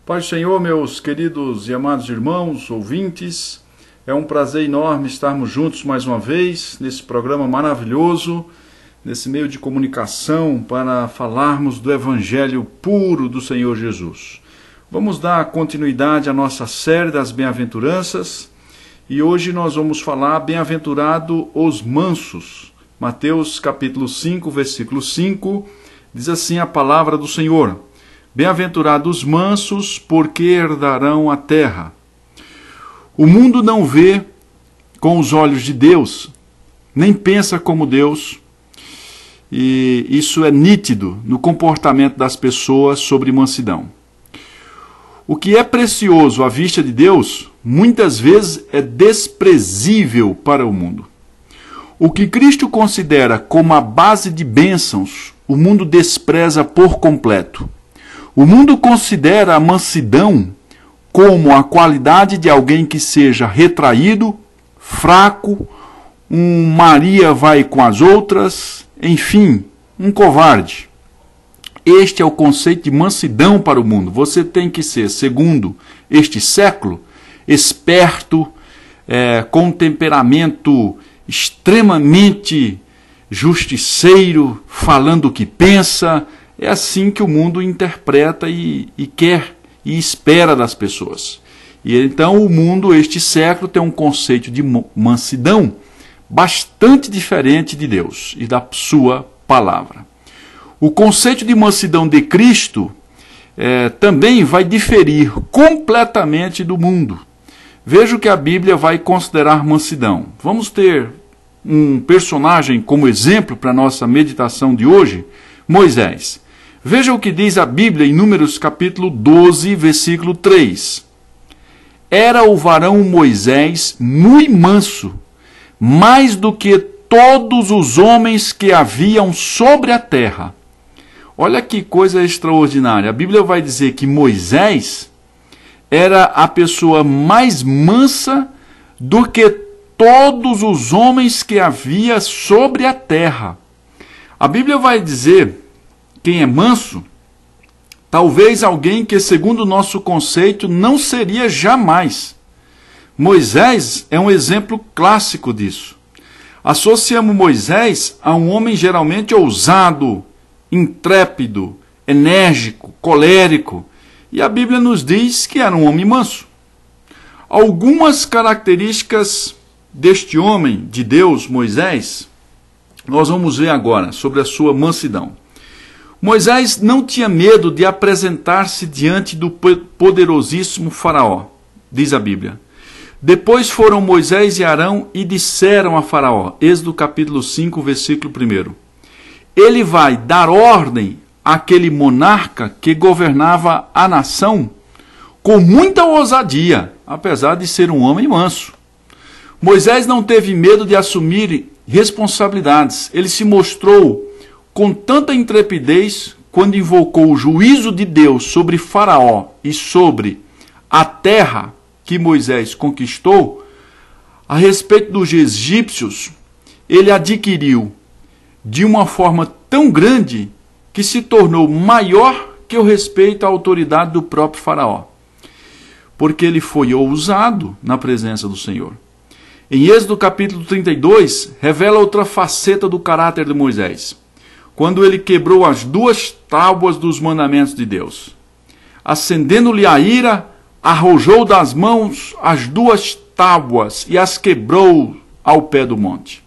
Pai do Senhor, meus queridos e amados irmãos, ouvintes, é um prazer enorme estarmos juntos mais uma vez, nesse programa maravilhoso, nesse meio de comunicação, para falarmos do Evangelho puro do Senhor Jesus. Vamos dar continuidade à nossa série das bem-aventuranças, e hoje nós vamos falar bem-aventurado os mansos. Mateus capítulo 5, versículo 5, diz assim a palavra do Senhor: Bem-aventurados os mansos, porque herdarão a terra. O mundo não vê com os olhos de Deus, nem pensa como Deus, e isso é nítido no comportamento das pessoas sobre mansidão. O que é precioso à vista de Deus, muitas vezes é desprezível para o mundo. O que Cristo considera como a base de bênçãos, o mundo despreza por completo. O mundo considera a mansidão como a qualidade de alguém que seja retraído, fraco, um Maria vai com as outras, enfim, um covarde. Este é o conceito de mansidão para o mundo. Você tem que ser, segundo este século, esperto, com um temperamento extremamente justiceiro, falando o que pensa. É assim que o mundo interpreta e quer e espera das pessoas. E então o mundo, este século, tem um conceito de mansidão bastante diferente de Deus e da sua palavra. O conceito de mansidão de Cristo também vai diferir completamente do mundo. Veja o que a Bíblia vai considerar mansidão. Vamos ter um personagem como exemplo para a nossa meditação de hoje, Moisés. Veja o que diz a Bíblia em Números capítulo 12, versículo 3. Era o varão Moisés muito manso, mais do que todos os homens que haviam sobre a terra. Olha que coisa extraordinária. A Bíblia vai dizer que Moisés era a pessoa mais mansa do que todos os homens que havia sobre a terra. A Bíblia vai dizer quem é manso, talvez alguém que, segundo o nosso conceito, não seria jamais. Moisés é um exemplo clássico disso. Associamos Moisés a um homem geralmente ousado, intrépido, enérgico, colérico, e a Bíblia nos diz que era um homem manso. Algumas características deste homem de Deus, Moisés, nós vamos ver agora sobre a sua mansidão. Moisés não tinha medo de apresentar-se diante do poderosíssimo Faraó, diz a Bíblia. Depois foram Moisés e Arão e disseram a Faraó, Êxodo capítulo 5, versículo 1. Ele vai dar ordem àquele monarca que governava a nação com muita ousadia, apesar de ser um homem manso. Moisés não teve medo de assumir responsabilidades. Ele se mostrou com tanta intrepidez quando invocou o juízo de Deus sobre Faraó e sobre a terra que Moisés conquistou. A respeito dos egípcios, ele adquiriu de uma forma tão grande que se tornou maior que o respeito à autoridade do próprio Faraó, porque ele foi ousado na presença do Senhor. Em Êxodo capítulo 32, revela outra faceta do caráter de Moisés, quando ele quebrou as duas tábuas dos mandamentos de Deus. Acendendo-lhe a ira, arrojou das mãos as duas tábuas e as quebrou ao pé do monte.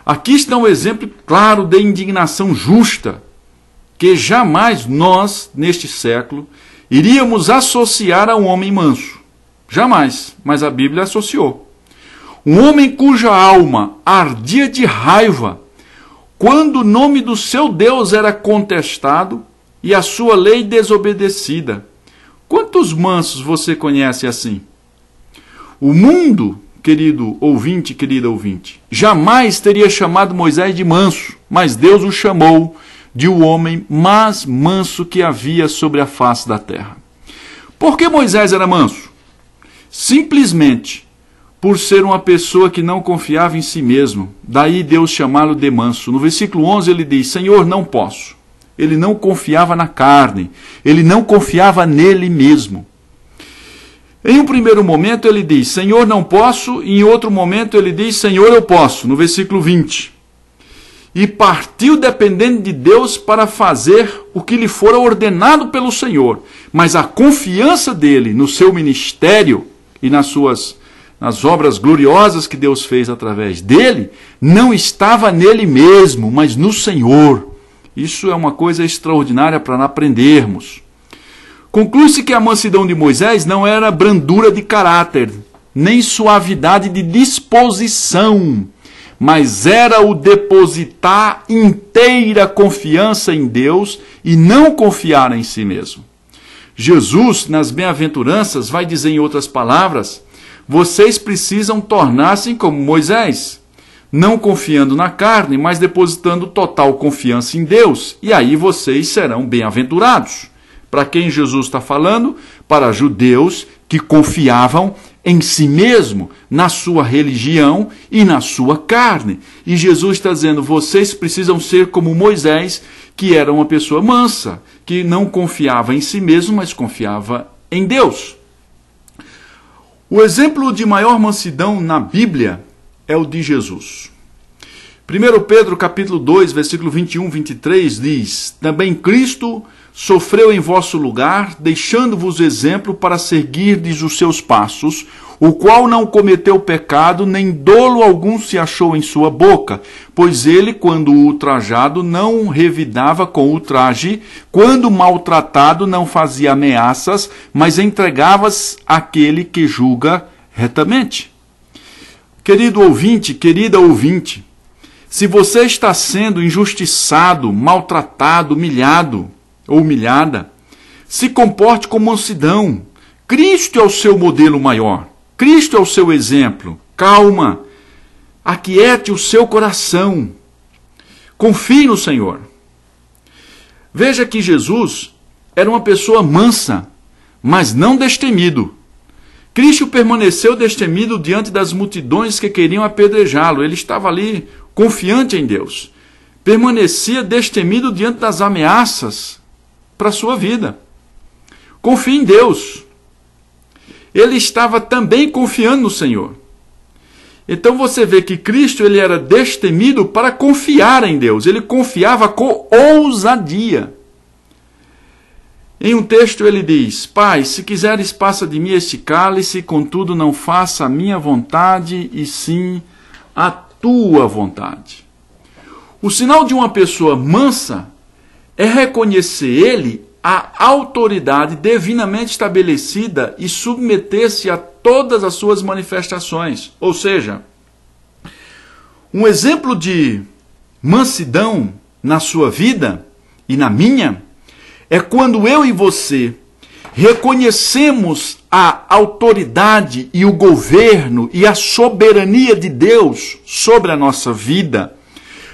Aqui está um exemplo claro de indignação justa, que jamais nós, neste século, iríamos associar a um homem manso. Jamais, mas a Bíblia associou. Um homem cuja alma ardia de raiva quando o nome do seu Deus era contestado e a sua lei desobedecida. Quantos mansos você conhece assim? O mundo, querido ouvinte, querida ouvinte, jamais teria chamado Moisés de manso, mas Deus o chamou de o homem mais manso que havia sobre a face da terra. Por que Moisés era manso? Simplesmente por ser uma pessoa que não confiava em si mesmo. Daí Deus chamá-lo de manso. No versículo 11 ele diz, Senhor, não posso. Ele não confiava na carne, ele não confiava nele mesmo. Em um primeiro momento ele diz, Senhor, não posso, e em outro momento ele diz, Senhor, eu posso, no versículo 20. E partiu dependendo de Deus para fazer o que lhe fora ordenado pelo Senhor. Mas a confiança dele no seu ministério e nas obras gloriosas que Deus fez através dele, não estava nele mesmo, mas no Senhor. Isso é uma coisa extraordinária para aprendermos. Conclui-se que a mansidão de Moisés não era brandura de caráter, nem suavidade de disposição, mas era o depositar inteira confiança em Deus e não confiar em si mesmo. Jesus, nas bem-aventuranças, vai dizer em outras palavras, vocês precisam tornar-se como Moisés, não confiando na carne, mas depositando total confiança em Deus, e aí vocês serão bem-aventurados. Para quem Jesus está falando? Para judeus que confiavam em si mesmo, na sua religião e na sua carne. E Jesus está dizendo, vocês precisam ser como Moisés, que era uma pessoa mansa, que não confiava em si mesmo, mas confiava em Deus. O exemplo de maior mansidão na Bíblia é o de Jesus. 1 Pedro capítulo 2, versículo 21, 23 diz, também Cristo sofreu em vosso lugar, deixando-vos exemplo para seguirdes os seus passos, o qual não cometeu pecado, nem dolo algum se achou em sua boca, pois ele, quando ultrajado, não revidava com ultraje, quando maltratado, não fazia ameaças, mas entregava-se àquele que julga retamente. Querido ouvinte, querida ouvinte, se você está sendo injustiçado, maltratado, humilhado ou humilhada, se comporte com mansidão. Cristo é o seu modelo maior. Cristo é o seu exemplo. Calma. Aquiete o seu coração. Confie no Senhor. Veja que Jesus era uma pessoa mansa, mas não destemido. Cristo permaneceu destemido diante das multidões que queriam apedrejá-lo. Ele estava ali confiante em Deus. Permanecia destemido diante das ameaças para a sua vida. Confie em Deus. Ele estava também confiando no Senhor. Então você vê que Cristo ele era destemido para confiar em Deus. Ele confiava com ousadia. Em um texto ele diz, Pai, se quiseres passa de mim este cálice, contudo não faça a minha vontade, e sim a tua vontade. O sinal de uma pessoa mansa é reconhecer ele a autoridade divinamente estabelecida e submeter-se a todas as suas manifestações. Ou seja, um exemplo de mansidão na sua vida e na minha é quando eu e você reconhecemos a autoridade e o governo e a soberania de Deus sobre a nossa vida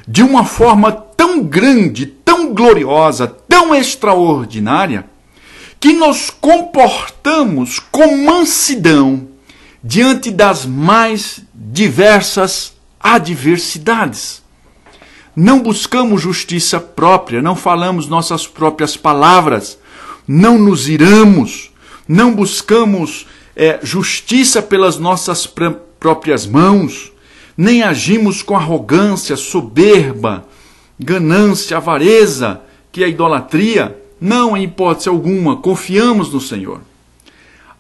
de uma forma tão grande, tão gloriosa, tão extraordinária, que nos comportamos com mansidão diante das mais diversas adversidades. Não buscamos justiça própria, não falamos nossas próprias palavras, não nos iramos, não buscamos justiça pelas nossas próprias mãos, nem agimos com arrogância, soberba, ganância, avareza, que é a idolatria. Não, em hipótese alguma, confiamos no Senhor.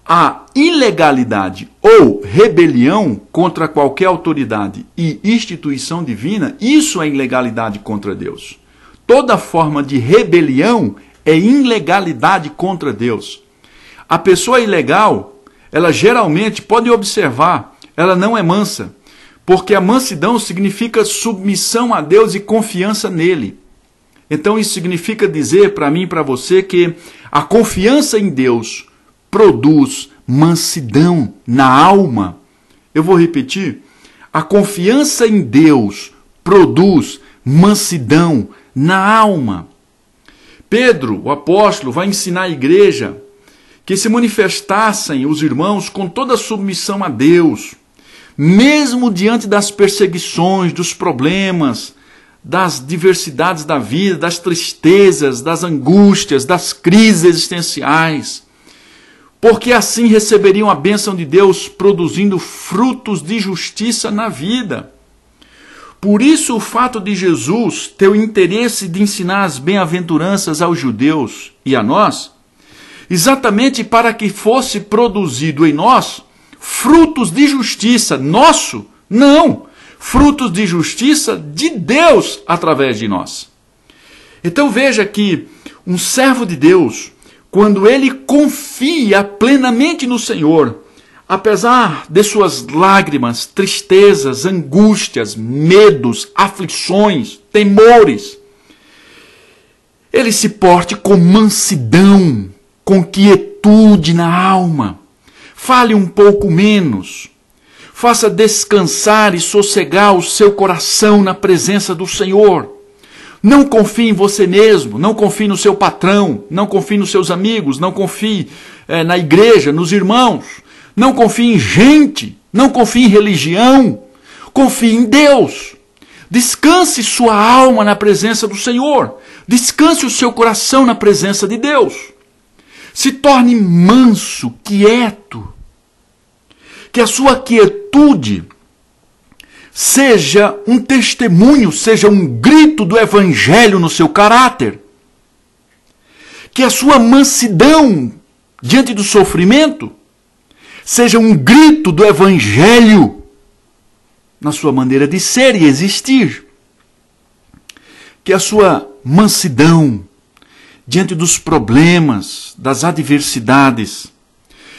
A ilegalidade ou rebelião contra qualquer autoridade e instituição divina, isso é ilegalidade contra Deus. Toda forma de rebelião é ilegalidade contra Deus. A pessoa ilegal, ela geralmente, pode observar, ela não é mansa, porque a mansidão significa submissão a Deus e confiança nele. Então isso significa dizer para mim e para você que a confiança em Deus produz mansidão na alma. Eu vou repetir. A confiança em Deus produz mansidão na alma. Pedro, o apóstolo, vai ensinar à igreja que se manifestassem os irmãos com toda a submissão a Deus, mesmo diante das perseguições, dos problemas, das diversidades da vida, das tristezas, das angústias, das crises existenciais. porque assim receberiam a bênção de Deus, produzindo frutos de justiça na vida. Por isso o fato de Jesus ter o interesse de ensinar as bem-aventuranças aos judeus e a nós, exatamente para que fosse produzido em nós frutos de justiça nosso, não, frutos de justiça de Deus através de nós. Então veja que um servo de Deus, quando ele confia plenamente no Senhor, apesar de suas lágrimas, tristezas, angústias, medos, aflições, temores, ele se porte com mansidão, com quietude na alma, fale um pouco menos, faça descansar e sossegar o seu coração na presença do Senhor. Não confie em você mesmo, não confie no seu patrão, não confie nos seus amigos, não confie na igreja, nos irmãos, não confie em gente, não confie em religião, confie em Deus. Descanse sua alma na presença do Senhor, descanse o seu coração na presença de Deus. Se torne manso, quieto, que a sua quietude seja um testemunho, seja um grito do Evangelho no seu caráter. Que a sua mansidão diante do sofrimento seja um grito do Evangelho na sua maneira de ser e existir. Que a sua mansidão diante dos problemas, das adversidades,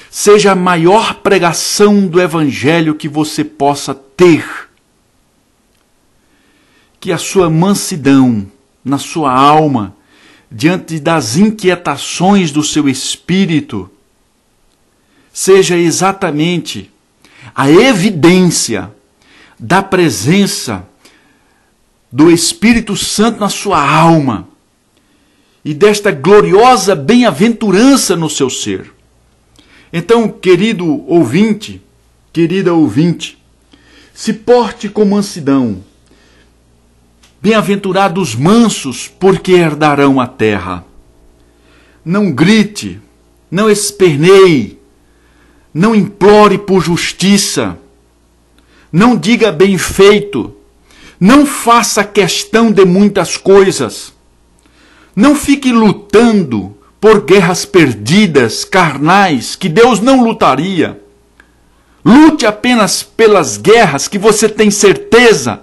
seja a maior pregação do Evangelho que você possa ter. Que a sua mansidão na sua alma, diante das inquietações do seu espírito, seja exatamente a evidência da presença do Espírito Santo na sua alma e desta gloriosa bem-aventurança no seu ser. Então, querido ouvinte, querida ouvinte, se porte com mansidão. Bem-aventurados mansos, porque herdarão a terra. Não grite, não esperneie, não implore por justiça, não diga bem feito, não faça questão de muitas coisas, não fique lutando por guerras perdidas, carnais, que Deus não lutaria. Lute apenas pelas guerras que você tem certeza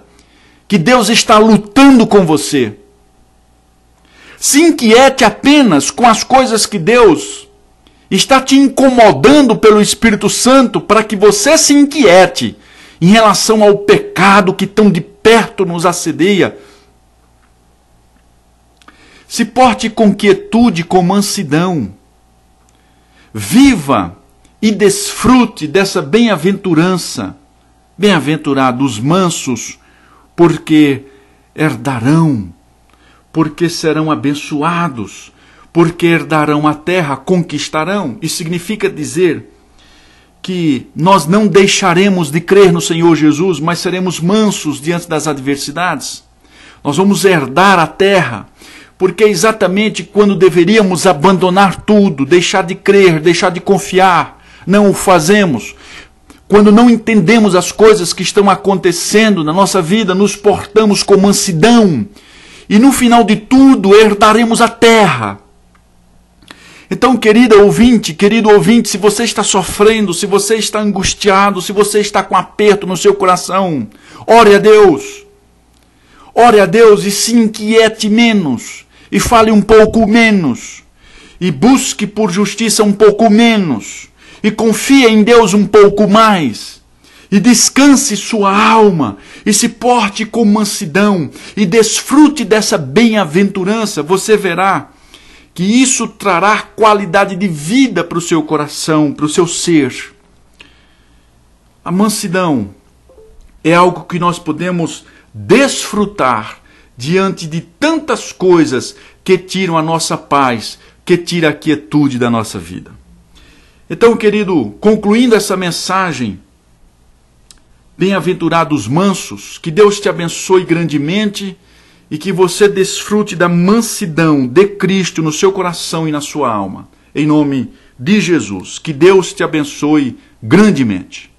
que Deus está lutando com você. Se inquiete apenas com as coisas que Deus está te incomodando pelo Espírito Santo para que você se inquiete em relação ao pecado que tão de perto nos assedia. Se porte com quietude, com mansidão. Viva e desfrute dessa bem-aventurança. Bem-aventurados mansos, porque herdarão, porque serão abençoados, porque herdarão a terra, conquistarão. Isso significa dizer que nós não deixaremos de crer no Senhor Jesus, mas seremos mansos diante das adversidades. Nós vamos herdar a terra, porque é exatamente quando deveríamos abandonar tudo, deixar de crer, deixar de confiar, não o fazemos. Quando não entendemos as coisas que estão acontecendo na nossa vida, nos portamos com mansidão. E no final de tudo, herdaremos a terra. Então, querido ouvinte, se você está sofrendo, se você está angustiado, se você está com aperto no seu coração, ore a Deus. Ore a Deus e se inquiete menos. E fale um pouco menos. E busque por justiça um pouco menos. E confie em Deus um pouco mais, e descanse sua alma, e se porte com mansidão, e desfrute dessa bem-aventurança. Você verá que isso trará qualidade de vida para o seu coração, para o seu ser. A mansidão é algo que nós podemos desfrutar diante de tantas coisas que tiram a nossa paz, que tiram a quietude da nossa vida. Então, querido, concluindo essa mensagem, bem-aventurados mansos, que Deus te abençoe grandemente e que você desfrute da mansidão de Cristo no seu coração e na sua alma. Em nome de Jesus. Que Deus te abençoe grandemente.